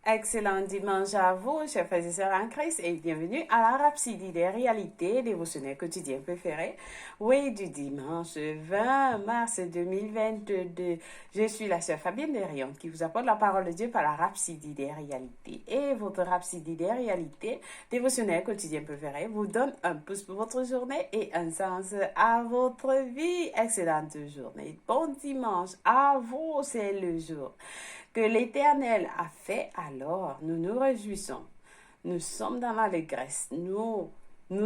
Excellent dimanche à vous, chers frères et sœurs en Christ, et bienvenue à la Rhapsodie des réalités dévotionnelles quotidiennes préférées. Oui, du dimanche 20 mars 2022. Je suis la sœur Fabienne Derion qui vous apporte la parole de Dieu par la Rhapsodie des réalités. Et votre Rhapsodie des réalités dévotionnelles quotidiennes préférées vous donne un pouce pour votre journée et un sens à votre vie. Excellente journée. Bon dimanche à vous, c'est le jour que l'Éternel a fait, alors nous nous réjouissons. Nous sommes dans l'allégresse, nous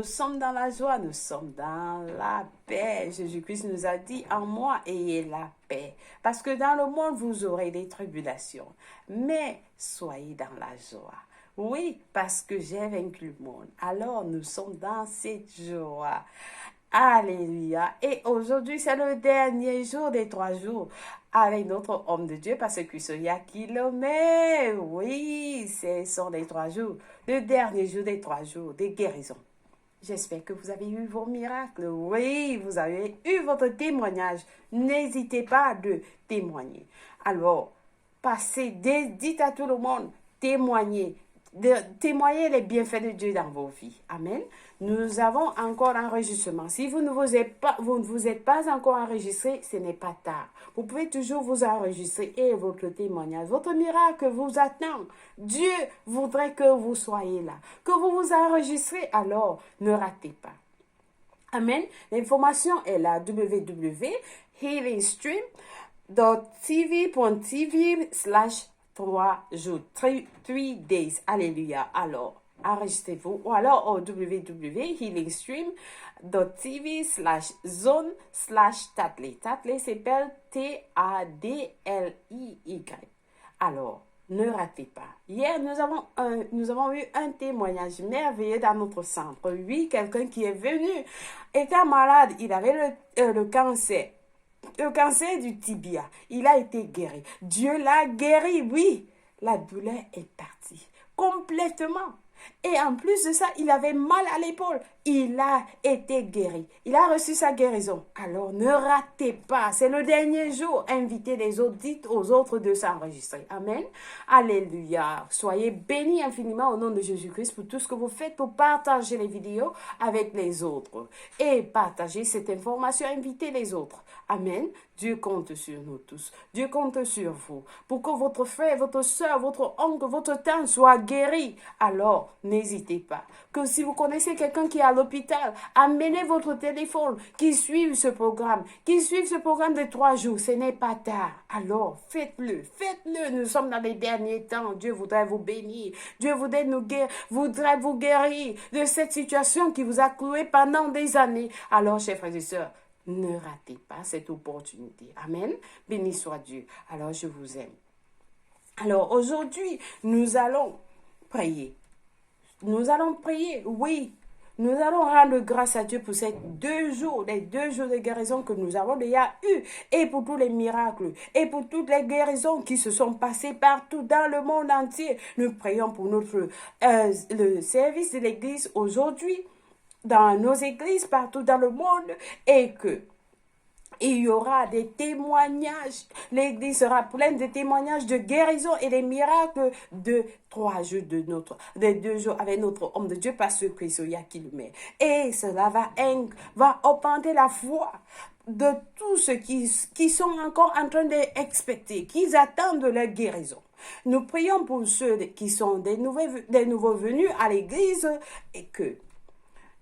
sommes dans la joie, nous sommes dans la paix. Jésus-Christ nous a dit, en moi, ayez la paix. Parce que dans le monde, vous aurez des tribulations, mais soyez dans la joie. Oui, parce que j'ai vaincu le monde. Alors, nous sommes dans cette joie. Alléluia. Et aujourd'hui, c'est le dernier jour des 3 jours avec notre homme de Dieu, parce que Soya qui le met. Oui, ce sont les 3 jours, le dernier jour des 3 jours des guérisons. J'espère que vous avez eu vos miracles. Oui, vous avez eu votre témoignage. N'hésitez pas de témoigner. Alors, dites à tout le monde, témoignez les bienfaits de Dieu dans vos vies. Amen. Nous avons encore un enregistrement. Si vous ne vous êtes pas encore enregistré, ce n'est pas tard. Vous pouvez toujours vous enregistrer et votre témoignage, votre miracle vous attend. Dieu voudrait que vous soyez là, que vous vous enregistrez, alors ne ratez pas. Amen. L'information est là, www.healingstream.tv/3 jours, 3 days. Alléluia. Alors, enregistrez-vous ou alors au www.healingstream.tv/zone/Tatley. Tatley s'appelle Tadliy. Alors, ne ratez pas. Hier, nous avons eu un témoignage merveilleux dans notre centre. Oui, quelqu'un qui est venu, était malade, il avait le cancer. Le cancer du tibia, il a été guéri. Dieu l'a guéri, oui. La douleur est partie complètement. Et en plus de ça, il avait mal à l'épaule. Il a été guéri. Il a reçu sa guérison. Alors, ne ratez pas. C'est le dernier jour. Invitez les autres. Dites aux autres de s'enregistrer. Amen. Alléluia. Soyez bénis infiniment au nom de Jésus-Christ pour tout ce que vous faites pour partager les vidéos avec les autres. Et partager cette information. Invitez les autres. Amen. Dieu compte sur nous tous. Dieu compte sur vous. Pour que votre frère, votre soeur, votre oncle, votre tante soient guéris. Alors, n'hésitez pas. Que si vous connaissez quelqu'un qui est à l'hôpital, amenez votre téléphone, qui suive ce programme, de 3 jours. Ce n'est pas tard. Alors, faites-le. Nous sommes dans les derniers temps. Dieu voudrait vous bénir. Dieu voudrait vous guérir de cette situation qui vous a cloué pendant des années. Alors, chers frères et sœurs, ne ratez pas cette opportunité. Amen. Béni soit Dieu. Alors, je vous aime. Alors, aujourd'hui, nous allons prier. Oui. Nous allons rendre grâce à Dieu pour ces 2 jours, les 2 jours de guérison que nous avons déjà eus, et pour tous les miracles, et pour toutes les guérisons qui se sont passées partout dans le monde entier. Nous prions pour le service de l'Église aujourd'hui, dans nos églises partout dans le monde, et que il y aura des témoignages. L'église sera pleine de témoignages de guérison et des miracles de 3 jours des 2 jours avec notre homme de Dieu, parce que Christ qui le met. Et cela va augmenter la foi de tous ceux qui sont encore en train d'expecter, qui attendent leur guérison. Nous prions pour ceux qui sont des nouveaux venus à l'église et que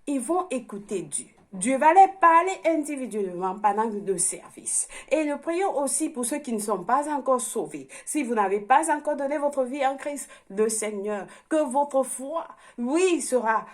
ils vont écouter Dieu. Dieu va les parler individuellement pendant le service. Et nous prions aussi pour ceux qui ne sont pas encore sauvés. Si vous n'avez pas encore donné votre vie en Christ, le Seigneur, que votre foi, oui, sera...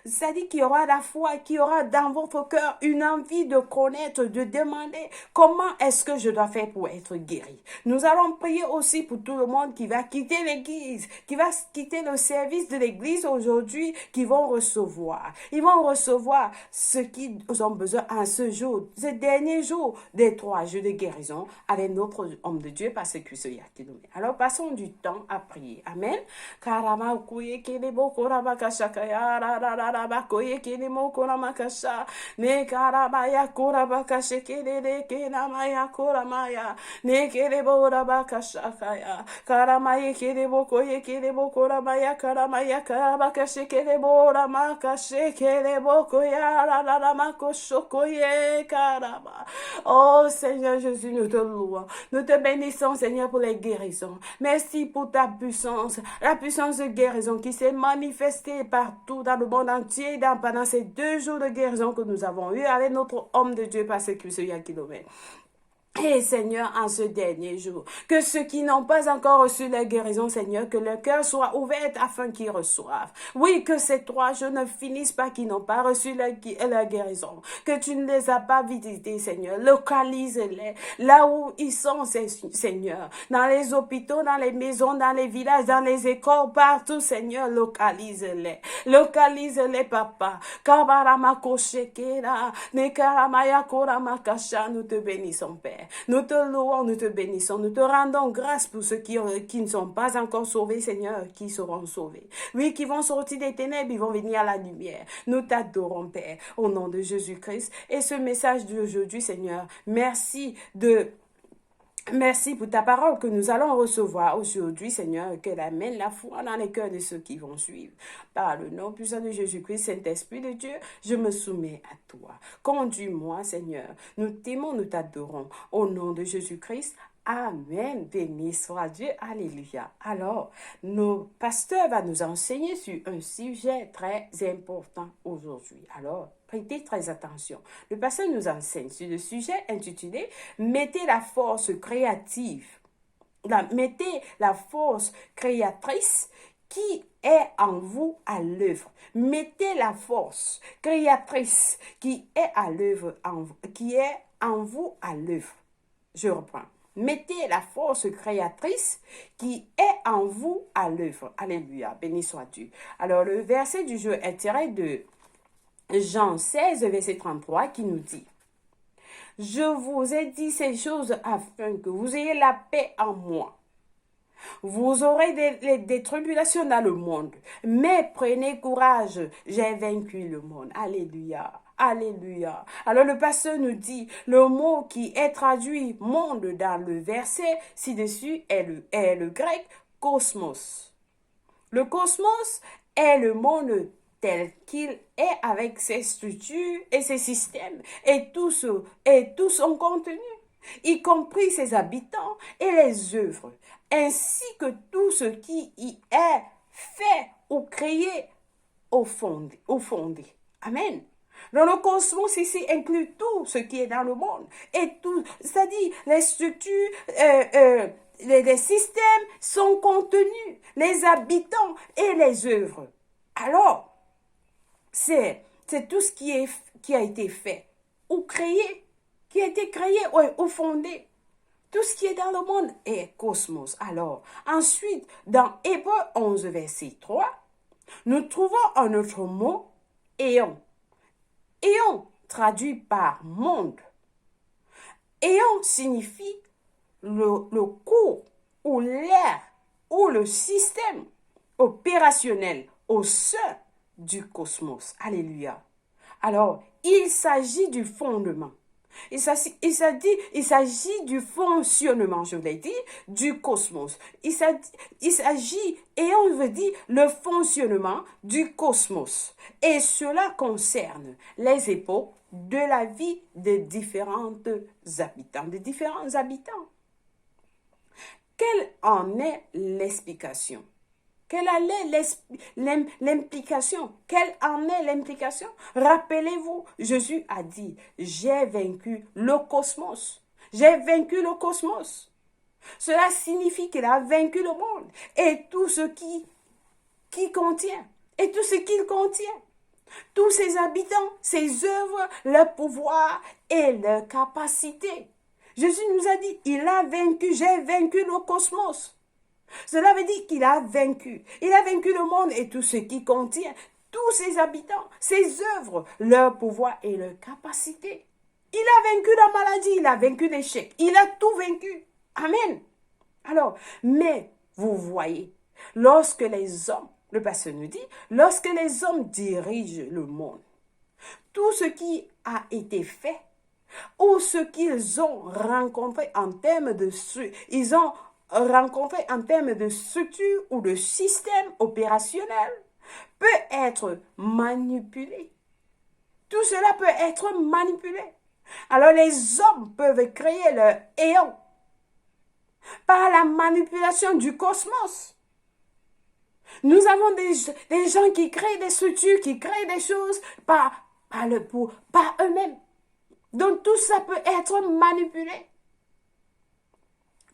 C'est-à-dire qu'il y aura la foi, qu'il y aura dans votre cœur une envie de connaître, de demander comment est-ce que je dois faire pour être guéri. Nous allons prier aussi pour tout le monde qui va quitter l'église, qui va quitter le service de l'église aujourd'hui, qui vont recevoir. Ils vont recevoir ce ceux qui ont besoin en ce jour, ce dernier jour des 3 jours de guérison avec notre homme de Dieu, parce que c'est Yakidome. Alors passons du temps à prier. Amen. Karama kuye kene bokora bakasha kaya ra ra ra ra bakoye kene mokora makasha ne karama ya kora bakashe kene ne kena maya kora maya ne kene bora bakasha kaya karama ye kene bokoye kene bokora maya karama ya karabakashe kene bora makashe kene bokoya ra ra ra makosho koye karama. Oh Seigneur Jésus, nous te louons, nous te bénissons Seigneur pour les guérisons. Merci pour ta puissance, la puissance de guérison qui s'est manifestée partout dans le monde entier pendant ces 2 jours de guérison que nous avons eu avec notre homme de Dieu, parce que c'est Yakidome. Et Seigneur, en ce dernier jour, que ceux qui n'ont pas encore reçu la guérison, Seigneur, que leur cœur soit ouvert afin qu'ils reçoivent. Oui, que ces 3 jours ne finissent pas qu'ils n'ont pas reçu la guérison. Que tu ne les as pas visités, Seigneur. Localise-les là où ils sont, Seigneur. Dans les hôpitaux, dans les maisons, dans les villages, dans les écoles, partout, Seigneur, localise-les. Localise-les, Papa. Nous te bénissons, Père. Nous te louons, nous te bénissons, nous te rendons grâce pour ceux qui ne sont pas encore sauvés, Seigneur, qui seront sauvés. Oui, qui vont sortir des ténèbres, ils vont venir à la lumière. Nous t'adorons, Père, au nom de Jésus-Christ. Et ce message d'aujourd'hui, Seigneur, merci pour ta parole que nous allons recevoir aujourd'hui, Seigneur, qu'elle amène la foi dans les cœurs de ceux qui vont suivre. Par le nom puissant de Jésus-Christ, Saint-Esprit de Dieu, je me soumets à toi. Conduis-moi, Seigneur. Nous t'aimons, nous t'adorons. Au nom de Jésus-Christ, amen. Béni soit Dieu. Alléluia. Alors, nos pasteurs vont nous enseigner sur un sujet très important aujourd'hui. Alors, prêtez très attention. Le pasteur nous enseigne sur le sujet intitulé « Mettez la force créative ». Mettez la force créatrice qui est en vous à l'œuvre. Mettez la force créatrice qui est à l'œuvre, qui est en vous à l'œuvre. Je reprends. Mettez la force créatrice qui est en vous à l'œuvre. Alléluia. Béni soit Dieu. Alors, le verset du jour est tiré de Jean 16, verset 33, qui nous dit « Je vous ai dit ces choses afin que vous ayez la paix en moi. Vous aurez des tribulations dans le monde, mais prenez courage, j'ai vaincu le monde. » Alléluia. Alléluia. Alors le pasteur nous dit, le mot qui est traduit monde dans le verset ci-dessus est le grec cosmos. Le cosmos est le monde tel qu'il est avec ses structures et ses systèmes et tout son contenu, y compris ses habitants et les œuvres, ainsi que tout ce qui y est fait ou créé au fondé. Amen. Dans le cosmos, ici, inclut tout ce qui est dans le monde. Et tout, c'est-à-dire les structures, les systèmes sont contenus, les habitants et les œuvres. Alors, c'est tout ce qui a été fait ou créé, qui a été créé ou fondé. Tout ce qui est dans le monde est cosmos. Alors, ensuite, dans Hébreux 11, verset 3, nous trouvons un autre mot, éon. Éon, traduit par monde. Éon signifie le cours ou l'air ou le système opérationnel au sein du cosmos. Alléluia. Alors, il s'agit du fondement. Il s'agit du fonctionnement, je l'ai dit, du cosmos. Il s'agit, et on veut dire, le fonctionnement du cosmos. Et cela concerne les époques de la vie des différents habitants. Quelle en est l'explication? Quelle est l'implication? Quelle en est l'implication? Rappelez-vous, Jésus a dit, j'ai vaincu le cosmos. J'ai vaincu le cosmos. Cela signifie qu'il a vaincu le monde et tout ce qui contient, et tout ce qu'il contient. Tous ses habitants, ses œuvres, leur pouvoir et leur capacité. Jésus nous a dit, il a vaincu, j'ai vaincu le cosmos. Cela veut dire qu'il a vaincu. Il a vaincu le monde et tout ce qui contient. tous ses habitants, ses œuvres, leur pouvoir et leur capacité. Il a vaincu la maladie, il a vaincu l'échec, il a tout vaincu. Amen. Alors, mais vous voyez, lorsque les hommes, le pasteur nous dit, lorsque les hommes dirigent le monde, tout ce qui a été fait ou ce qu'ils ont rencontré en termes de structure ou de système opérationnel peut être manipulé. Tout cela peut être manipulé. Alors les hommes peuvent créer leur éon par la manipulation du cosmos. Nous avons des gens qui créent des structures, qui créent des choses par eux-mêmes. Donc tout ça peut être manipulé.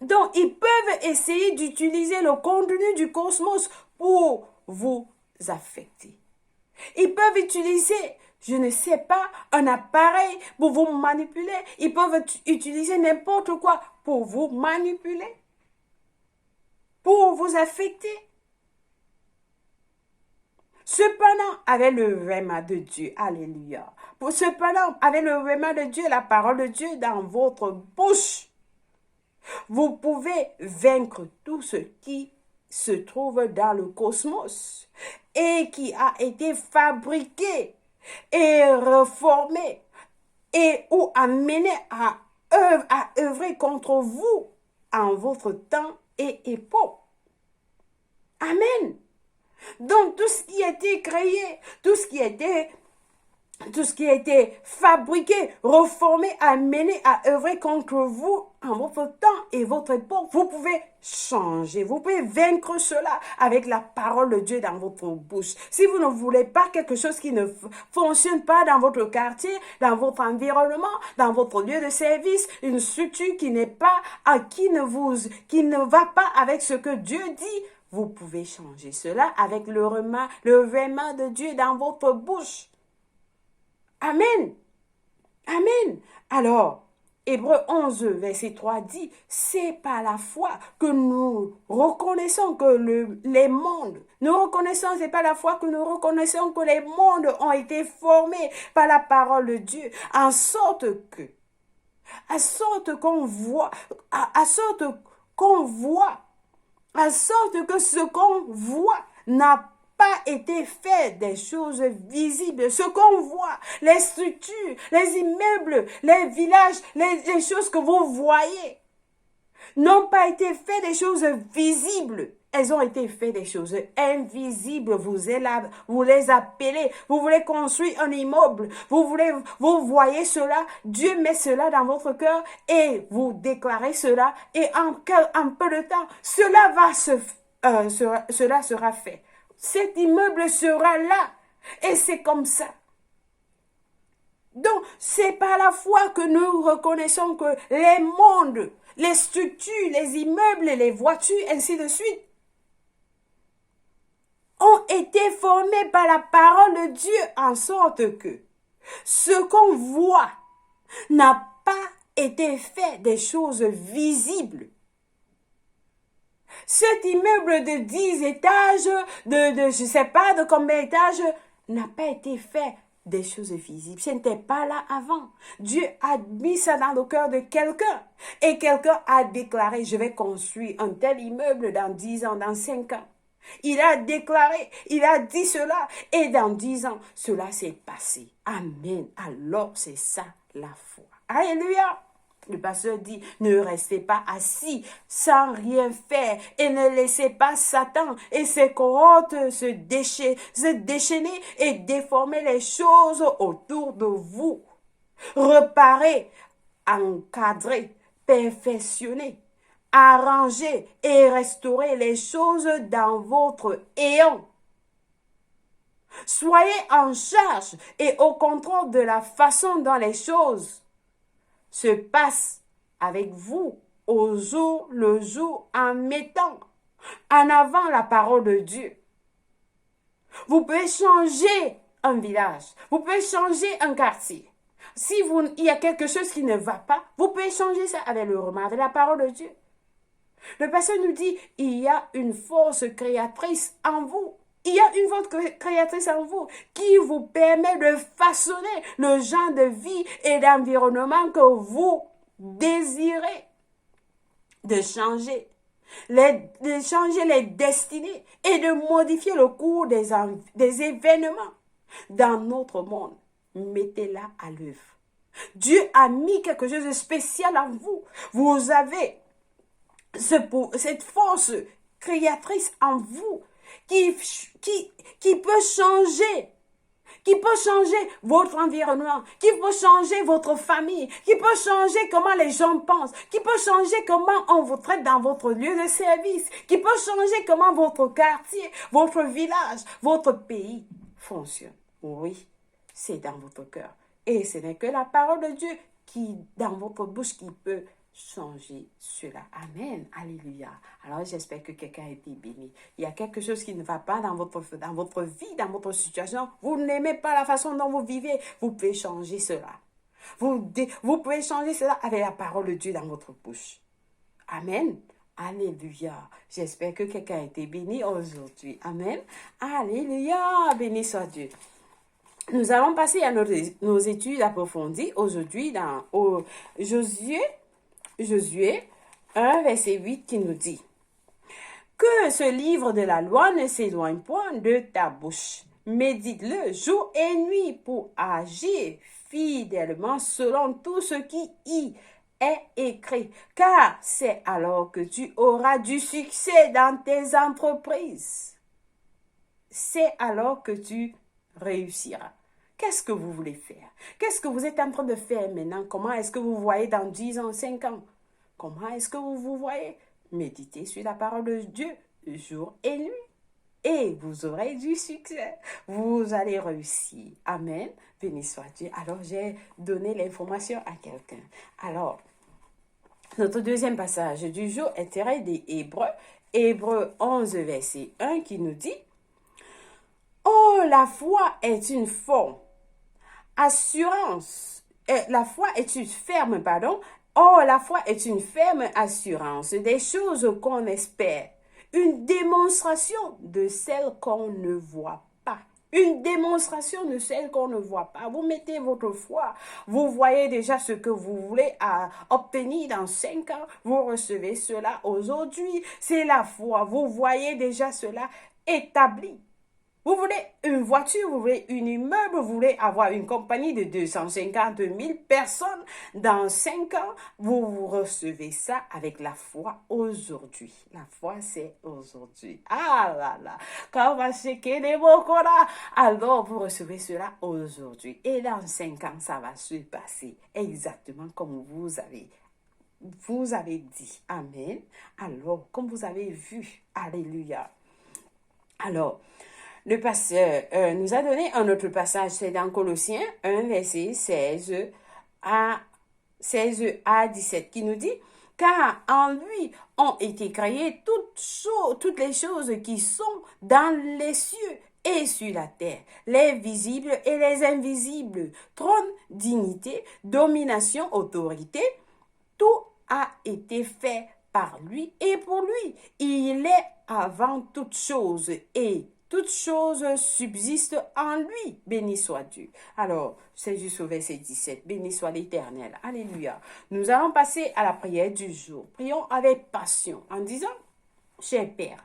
Donc ils peuvent essayer d'utiliser le contenu du cosmos pour vous affecter. Ils peuvent utiliser, je ne sais pas, un appareil pour vous manipuler. Ils peuvent utiliser n'importe quoi pour vous manipuler, pour vous affecter. Cependant, avec le rhéma de Dieu, alléluia. Cependant, avec le rhéma de Dieu, la parole de Dieu dans votre bouche, vous pouvez vaincre tout ce qui se trouve dans le cosmos et qui a été fabriqué et reformé et ou amené à œuvrer contre vous en votre temps et époque. Amen. Donc tout ce qui a été créé, tout ce qui a été fabriqué, reformé, amené à œuvrer contre vous en votre temps et votre époque, vous pouvez changer, vous pouvez vaincre cela avec la parole de Dieu dans votre bouche. Si vous ne voulez pas quelque chose qui ne fonctionne pas dans votre quartier, dans votre environnement, dans votre lieu de service, une structure qui n'est pas, qui ne va pas avec ce que Dieu dit, vous pouvez changer cela avec le rhéma de Dieu dans votre bouche. Amen. Amen. Alors, Hébreux 11, verset 3 dit, c'est par la foi que nous reconnaissons que c'est par la foi que nous reconnaissons que les mondes ont été formés par la parole de Dieu, en sorte que ce qu'on voit n'a pas été fait des choses visibles. Ce qu'on voit, les structures, les immeubles, les villages, les choses que vous voyez, n'ont pas été fait des choses visibles. Elles ont été faites des choses invisibles. Vous les appelez. Vous voulez construire un immeuble. Vous voyez cela. Dieu met cela dans votre cœur et vous déclarez cela. Et en peu de temps, cela sera fait. Cet immeuble sera là. Et c'est comme ça. Donc, c'est par la foi que nous reconnaissons que les mondes, les structures, les immeubles, les voitures, ainsi de suite, ont été formés par la parole de Dieu en sorte que ce qu'on voit n'a pas été fait des choses visibles. Cet immeuble de 10 étages, je ne sais pas de combien d'étages, n'a pas été fait des choses visibles. Ce n'était pas là avant. Dieu a mis ça dans le cœur de quelqu'un. Et quelqu'un a déclaré, je vais construire un tel immeuble dans 10 ans, dans 5 ans. Il a déclaré, il a dit cela. Et dans 10 ans, cela s'est passé. Amen. Alors, c'est ça la foi. Alléluia. Le pasteur dit, ne restez pas assis sans rien faire et ne laissez pas Satan et ses cohortes se déchaîner et déformer les choses autour de vous. Réparer, encadrer, perfectionner, arranger et restaurer les choses dans votre éon. Soyez en charge et au contrôle de la façon dont les choses se passe avec vous le jour en mettant en avant la parole de Dieu. Vous pouvez changer un village, vous pouvez changer un quartier. Il y a quelque chose qui ne va pas, vous pouvez changer ça avec le roman, avec la parole de Dieu. Le pasteur nous dit, il y a une force créatrice en vous. Il y a une force créatrice en vous qui vous permet de façonner le genre de vie et d'environnement que vous désirez, de changer les destinées et de modifier le cours des événements dans notre monde. Mettez-la à l'œuvre. Dieu a mis quelque chose de spécial en vous. Vous avez cette force créatrice en vous qui peut changer. Qui peut changer votre environnement, qui peut changer votre famille, qui peut changer comment les gens pensent, qui peut changer comment on vous traite dans votre lieu de service, qui peut changer comment votre quartier, votre village, votre pays fonctionne. Oui, c'est dans votre cœur. Et ce n'est que la parole de Dieu qui, dans votre bouche, qui peut changer cela. Amen. Alléluia. Alors, j'espère que quelqu'un a été béni. Il y a quelque chose qui ne va pas dans votre vie, dans votre situation. Vous n'aimez pas la façon dont vous vivez. Vous pouvez changer cela. Vous pouvez changer cela avec la parole de Dieu dans votre bouche. Amen. Alléluia. J'espère que quelqu'un a été béni aujourd'hui. Amen. Alléluia. Béni soit Dieu. Nous allons passer à nos études approfondies aujourd'hui dans Josué 1, verset 8 qui nous dit « Que ce livre de la loi ne s'éloigne point de ta bouche. Médite-le jour et nuit pour agir fidèlement selon tout ce qui y est écrit, car c'est alors que tu auras du succès dans tes entreprises. C'est alors que tu réussiras. » Qu'est-ce que vous voulez faire? Qu'est-ce que vous êtes en train de faire maintenant? Comment est-ce que vous voyez dans 10 ans, 5 ans? Comment est-ce que vous vous voyez? Méditez sur la parole de Dieu jour et nuit. Et vous aurez du succès. Vous allez réussir. Amen. Béni soit Dieu. Alors, j'ai donné l'information à quelqu'un. Alors, notre deuxième passage du jour est tiré des Hébreux. Hébreux 11, verset 1 qui nous dit « Oh, la foi est une forme. Assurance. La foi est une ferme, pardon. Oh, la foi est une ferme assurance des choses qu'on espère. Une démonstration de celles qu'on ne voit pas. Une démonstration de celles qu'on ne voit pas. Vous mettez votre foi. Vous voyez déjà ce que vous voulez obtenir dans 5 ans. Vous recevez cela aujourd'hui. C'est la foi. Vous voyez déjà cela établi. Vous voulez une voiture, vous voulez un immeuble, vous voulez avoir une compagnie de 250 000 personnes. Dans 5 ans, vous recevez ça avec la foi aujourd'hui. La foi, c'est aujourd'hui. Ah là là. Quand on va checker les mots qu'on a, alors vous recevez cela aujourd'hui. Et dans 5 ans, ça va se passer exactement comme vous avez dit. Amen. Alors, comme vous avez vu, alléluia. Alors, le pasteur nous a donné un autre passage, c'est dans Colossiens 1, verset 16 à 17, qui nous dit « Car en lui ont été créées toutes les choses qui sont dans les cieux et sur la terre, les visibles et les invisibles, trône, dignité, domination, autorité, tout a été fait par lui et pour lui. Il est avant toutes choses et toutes choses subsistent en lui. Béni soit Dieu. Alors, c'est jusqu'au verset 17. Béni soit l'Éternel. Alléluia. Nous allons passer à la prière du jour. Prions avec passion en disant, cher Père,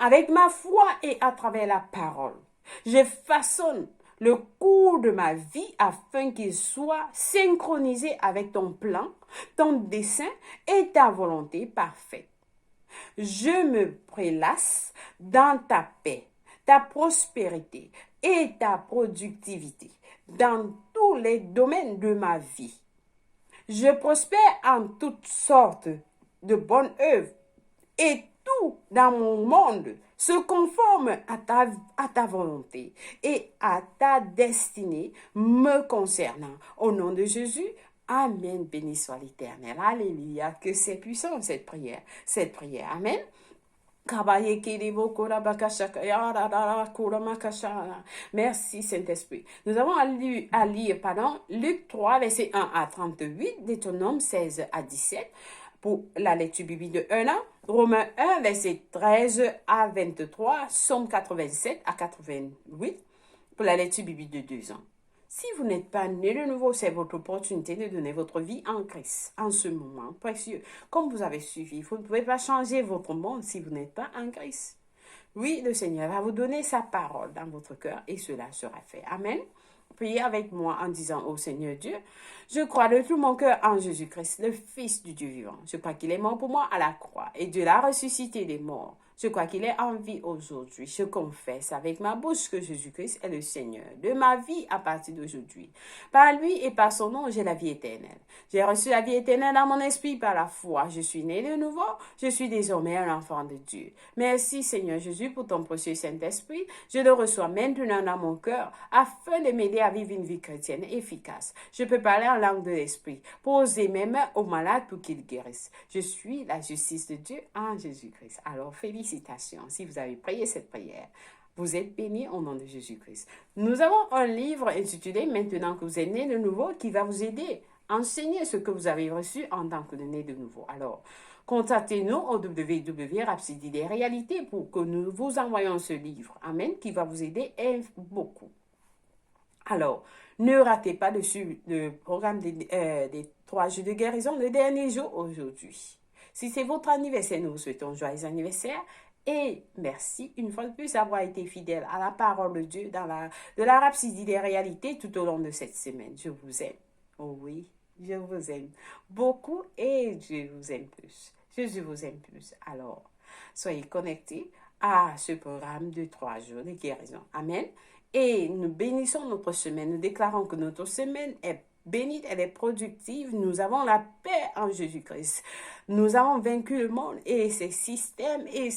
avec ma foi et à travers la parole, je façonne le cours de ma vie afin qu'il soit synchronisé avec ton plan, ton dessein et ta volonté parfaite. Je me prélasse dans ta paix, ta prospérité et ta productivité dans tous les domaines de ma vie. Je prospère en toutes sortes de bonnes œuvres et tout dans mon monde se conforme à ta volonté et à ta destinée me concernant. Au nom de Jésus, Amen. Béni soit l'Éternel. Alléluia. Que c'est puissant cette prière. Amen. Merci Saint-Esprit. Nous avons à lire Luc 3, verset 1 à 38, Deutéronome 16 à 17, pour la lecture biblique de 1 an, Romains 1, verset 13 à 23, Somme 87 à 88, pour la lecture biblique de 2 ans. Si vous n'êtes pas né de nouveau, c'est votre opportunité de donner votre vie en Christ en ce moment précieux. Comme vous avez suivi, vous ne pouvez pas changer votre monde si vous n'êtes pas en Christ. Oui, le Seigneur va vous donner sa parole dans votre cœur et cela sera fait. Amen. Priez avec moi en disant au Seigneur Dieu, je crois de tout mon cœur en Jésus-Christ, le Fils du Dieu vivant. Je crois qu'il est mort pour moi à la croix et Dieu l'a ressuscité des morts. Je crois qu'il est en vie aujourd'hui. Je confesse avec ma bouche que Jésus-Christ est le Seigneur de ma vie à partir d'aujourd'hui. Par lui et par son nom, j'ai la vie éternelle. J'ai reçu la vie éternelle dans mon esprit par la foi. Je suis né de nouveau. Je suis désormais un enfant de Dieu. Merci Seigneur Jésus pour ton précieux Saint-Esprit. Je le reçois maintenant dans mon cœur afin de m'aider à vivre une vie chrétienne efficace. Je peux parler en langue de l'esprit, poser mes mains aux malades pour qu'ils guérissent. Je suis la justice de Dieu en Jésus-Christ. Alors félicitations si vous avez prié cette prière. Vous êtes bénis au nom de Jésus-Christ. Nous avons un livre intitulé « Maintenant que vous êtes né de nouveau » qui va vous aider à enseigner ce que vous avez reçu en tant que né de nouveau. Alors, contactez-nous au www.rhapsody des réalités pour que nous vous envoyions ce livre. Amen, qui va vous aider beaucoup. Alors, ne ratez pas le programme des 3 jours de guérison, le dernier jour aujourd'hui. Si c'est votre anniversaire, nous vous souhaitons joyeux anniversaire et merci une fois de plus d'avoir été fidèle à la parole de Dieu de la Rhapsody des réalités tout au long de cette semaine. Je vous aime. Oh oui, je vous aime beaucoup et je vous aime plus. Jésus vous aime plus. Alors, soyez connectés à ce programme de 3 jours de guérison. Amen. Et nous bénissons notre semaine. Nous déclarons que notre semaine est bénie, elle est productive. Nous avons la paix en Jésus-Christ. Nous avons vaincu le monde et ses systèmes et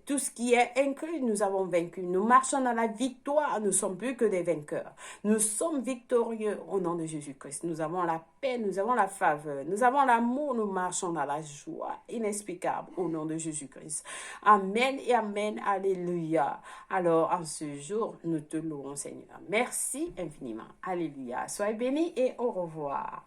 tout ce qui est inclus, nous avons vaincu. Nous marchons dans la victoire. Nous ne sommes plus que des vainqueurs. Nous sommes victorieux au nom de Jésus-Christ. Nous avons la paix, nous avons la faveur, nous avons l'amour. Nous marchons dans la joie inexplicable au nom de Jésus-Christ. Amen et amen. Alléluia. Alors, en ce jour, nous te louons, Seigneur. Merci infiniment. Alléluia. Soyez bénis et au revoir.